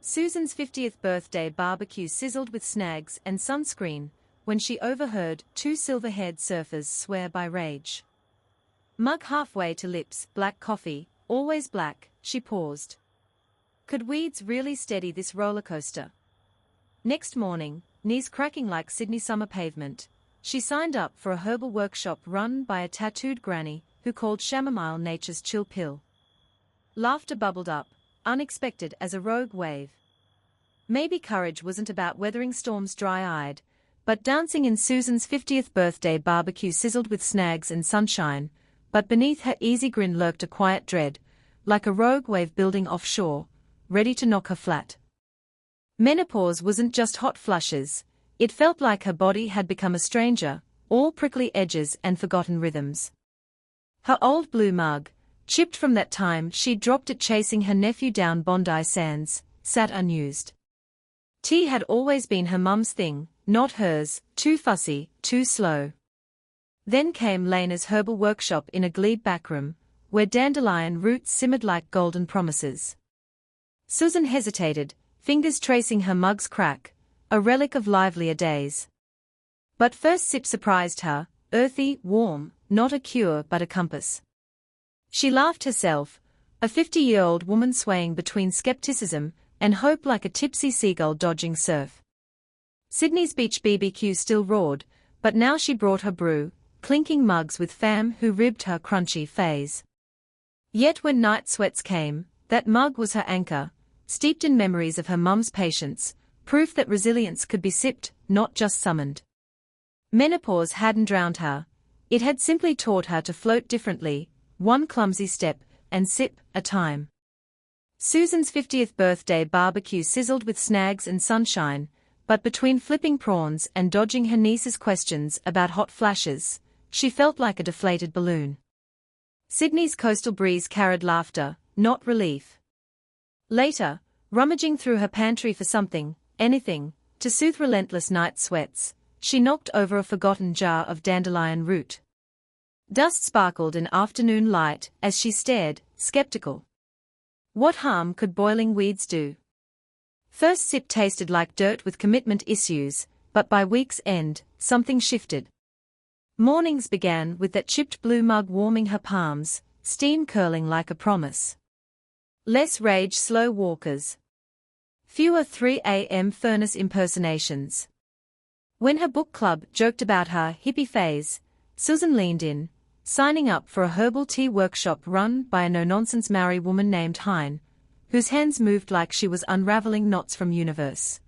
Susan's 50th birthday barbecue sizzled with snags and sunscreen when she overheard two silver-haired surfers swear by rage. Mug halfway to lips, black coffee, always black, she paused. Could weeds really steady this roller coaster? Next morning, knees cracking like Sydney summer pavement, she signed up for a herbal workshop run by a tattooed granny who called chamomile nature's chill pill. Laughter bubbled up, unexpected as a rogue wave. Maybe courage wasn't about weathering storms dry-eyed, but dancing in Susan's 50th birthday barbecue sizzled with snags and sunshine, but beneath her easy grin lurked a quiet dread, like a rogue wave building offshore, ready to knock her flat. Menopause wasn't just hot flushes, it felt like her body had become a stranger, all prickly edges and forgotten rhythms. Her old blue mug, chipped from that time she'd dropped it chasing her nephew down Bondi Sands, sat unused. Tea had always been her mum's thing, not hers, too fussy, too slow. Then came Lena's herbal workshop in a glebe backroom, where dandelion roots simmered like golden promises. Susan hesitated, fingers tracing her mug's crack, a relic of livelier days. But first sip surprised her, earthy, warm, not a cure but a compass. She laughed herself, a 50-year-old woman swaying between skepticism and hope like a tipsy seagull dodging surf. Sydney's beach BBQ still roared, but now she brought her brew, clinking mugs with fam who ribbed her crunchy phase. Yet when night sweats came, that mug was her anchor, steeped in memories of her mum's patience, proof that resilience could be sipped, not just summoned. Menopause hadn't drowned her, it had simply taught her to float differently, one clumsy step, and sip, a time. Susan's 50th birthday barbecue sizzled with snags and sunshine, but between flipping prawns and dodging her niece's questions about hot flashes, she felt like a deflated balloon. Sydney's coastal breeze carried laughter, not relief. Later, rummaging through her pantry for something, anything, to soothe relentless night sweats, she knocked over a forgotten jar of dandelion root. Dust sparkled in afternoon light as she stared, skeptical. What harm could boiling weeds do? First sip tasted like dirt with commitment issues, but by week's end, something shifted. Mornings began with that chipped blue mug warming her palms, steam curling like a promise. Less rage slow walkers. Fewer 3 a.m. furnace impersonations. When her book club joked about her hippie phase, Susan leaned in, signing up for a herbal tea workshop run by a no-nonsense Maori woman named Hein, whose hands moved like she was unraveling knots from universe.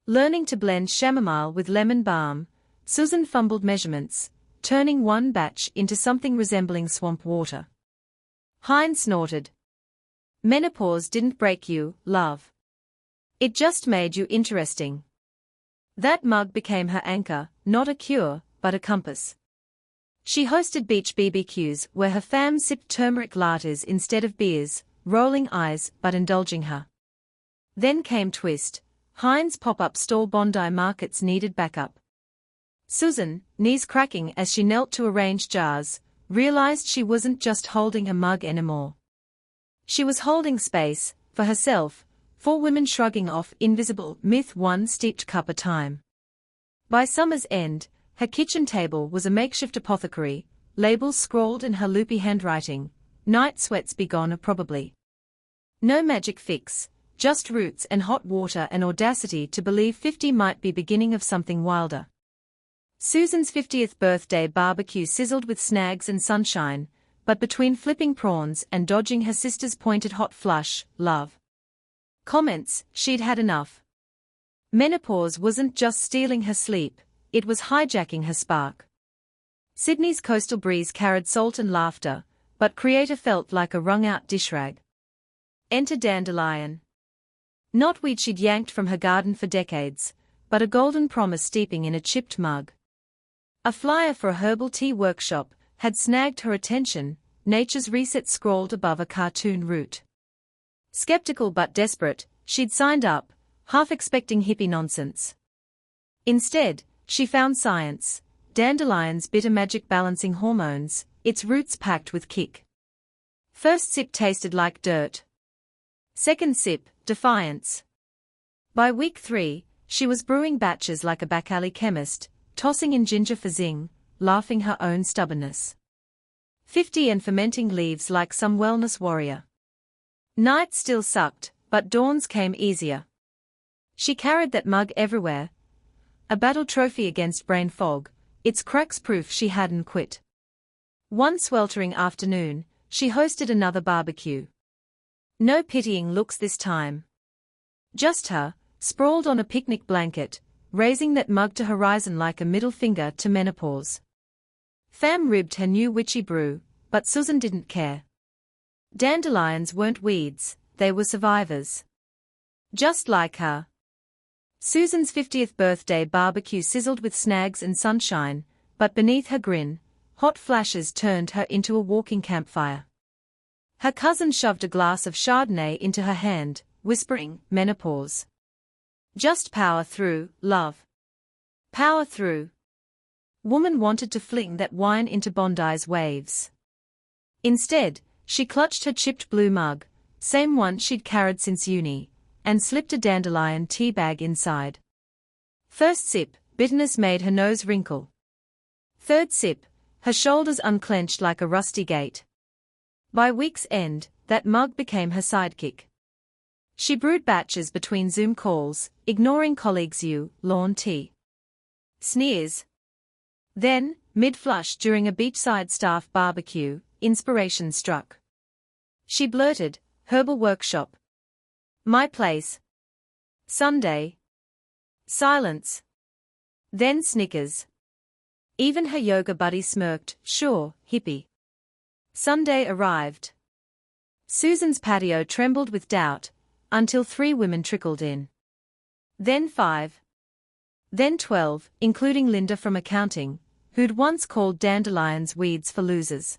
Learning to blend chamomile with lemon balm, Susan fumbled measurements, turning one batch into something resembling swamp water. Hein snorted. Menopause didn't break you, love. It just made you interesting. That mug became her anchor, not a cure, but a compass. She hosted beach BBQs where her fam sipped turmeric lattes instead of beers, rolling eyes but indulging her. Then came Twist, Hein's pop-up stall Bondi markets needed backup. Susan, knees cracking as she knelt to arrange jars, realized she wasn't just holding a mug anymore. She was holding space, for herself, for women shrugging off invisible myth one steeped cup a time. By summer's end, her kitchen table was a makeshift apothecary, labels scrawled in her loopy handwriting, night sweats be gone probably. No magic fix, just roots and hot water and audacity to believe 50 might be beginning of something wilder. Susan's 50th birthday barbecue sizzled with snags and sunshine, but between flipping prawns and dodging her sister's pointed hot flush, love. Comments, she'd had enough. Menopause wasn't just stealing her sleep, it was hijacking her spark. Sydney's coastal breeze carried salt and laughter, but creator felt like a wrung-out dish rag. Enter Dandelion. Not weed she'd yanked from her garden for decades, but a golden promise steeping in a chipped mug. A flyer for a herbal tea workshop had snagged her attention, Nature's Reset scrawled above a cartoon root. Skeptical but desperate, she'd signed up, half expecting hippie nonsense. Instead, she found science, dandelion's bitter magic balancing hormones, its roots packed with kick. First sip tasted like dirt. Second sip, defiance. By week 3, she was brewing batches like a back alley chemist, tossing in ginger for zing, laughing her own stubbornness. 50 and fermenting leaves like some wellness warrior. Nights still sucked, but dawns came easier. She carried that mug everywhere. A battle trophy against brain fog, its cracks proof she hadn't quit. One sweltering afternoon, she hosted another barbecue. No pitying looks this time. Just her, sprawled on a picnic blanket, raising that mug to horizon like a middle finger to menopause. Fam ribbed her new witchy brew, but Susan didn't care. Dandelions weren't weeds, they were survivors. Just like her. Susan's 50th birthday barbecue sizzled with snags and sunshine, but beneath her grin, hot flashes turned her into a walking campfire. Her cousin shoved a glass of Chardonnay into her hand, whispering, "Menopause. Just power through, love. Power through." Woman wanted to fling that wine into Bondi's waves. Instead, she clutched her chipped blue mug, same one she'd carried since uni, and slipped a dandelion tea bag inside. First sip, bitterness made her nose wrinkle. Third sip, her shoulders unclenched like a rusty gate. By week's end, that mug became her sidekick. She brewed batches between Zoom calls, ignoring colleagues' lawn tea sneers. Then, mid-flush during a beachside staff barbecue, inspiration struck. She blurted, "Herbal workshop. My place. Sunday." Silence. Then snickers. Even her yoga buddy smirked, "Sure, hippie." Sunday arrived. Susan's patio trembled with doubt, until 3 women trickled in. Then 5. Then 12, including Linda from accounting, who'd once called dandelions weeds for losers.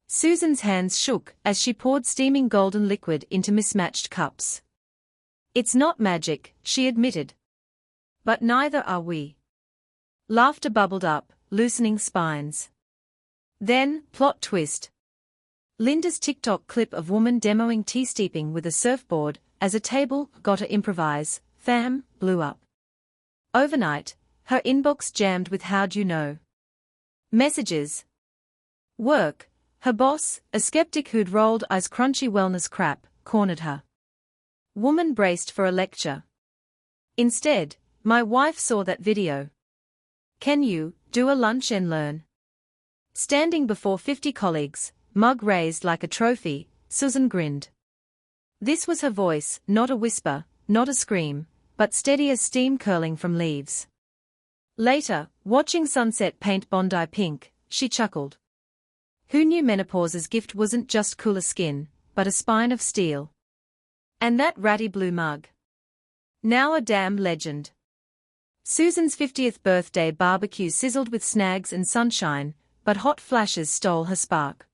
Susan's hands shook as she poured steaming golden liquid into mismatched cups. "It's not magic," she admitted. "But neither are we." Laughter bubbled up, loosening spines. Then, plot twist. Linda's TikTok clip of woman demoing tea steeping with a surfboard as a table gotta improvise, fam, blew up. Overnight, her inbox jammed with "how'd you know?" messages. Work. Her boss, a skeptic who'd rolled eyes crunchy wellness crap, cornered her. Woman braced for a lecture. Instead, "My wife saw that video. Can you do a lunch and learn?" Standing before 50 colleagues, mug raised like a trophy, Susan grinned. This was her voice, not a whisper, not a scream, but steady as steam curling from leaves. Later, watching sunset paint Bondi pink, she chuckled. Who knew menopause's gift wasn't just cooler skin, but a spine of steel? And that ratty blue mug. Now a damn legend. Susan's 50th birthday barbecue sizzled with snags and sunshine, but hot flashes stole her spark.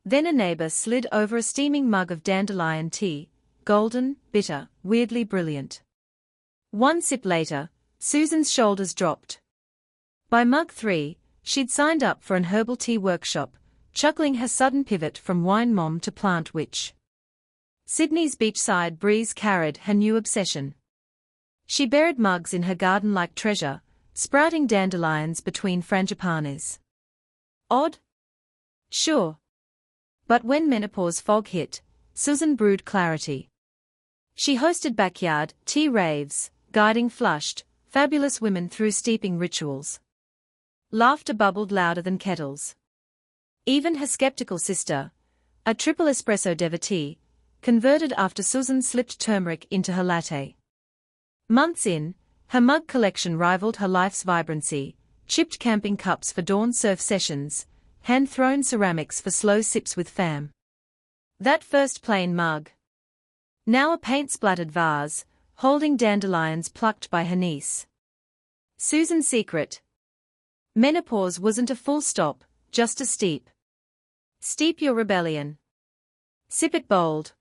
Then a neighbor slid over a steaming mug of dandelion tea, golden, bitter, weirdly brilliant. One sip later, Susan's shoulders dropped. By mug 3, she'd signed up for an herbal tea workshop, chuckling her sudden pivot from wine mom to plant witch. Sydney's beachside breeze carried her new obsession. She buried mugs in her garden like treasure, sprouting dandelions between frangipanis. Odd? Sure. But when menopause fog hit, Susan brewed clarity. She hosted backyard tea raves, guiding flushed, fabulous women through steeping rituals. Laughter bubbled louder than kettles. Even her skeptical sister, a triple espresso devotee, converted after Susan slipped turmeric into her latte. Months in, her mug collection rivaled her life's vibrancy, chipped camping cups for dawn surf sessions, hand-thrown ceramics for slow sips with fam. That first plain mug. Now a paint-splattered vase, holding dandelions plucked by her niece. Susan's secret. Menopause wasn't a full stop, just a steep. Steep your rebellion. Sip it bold.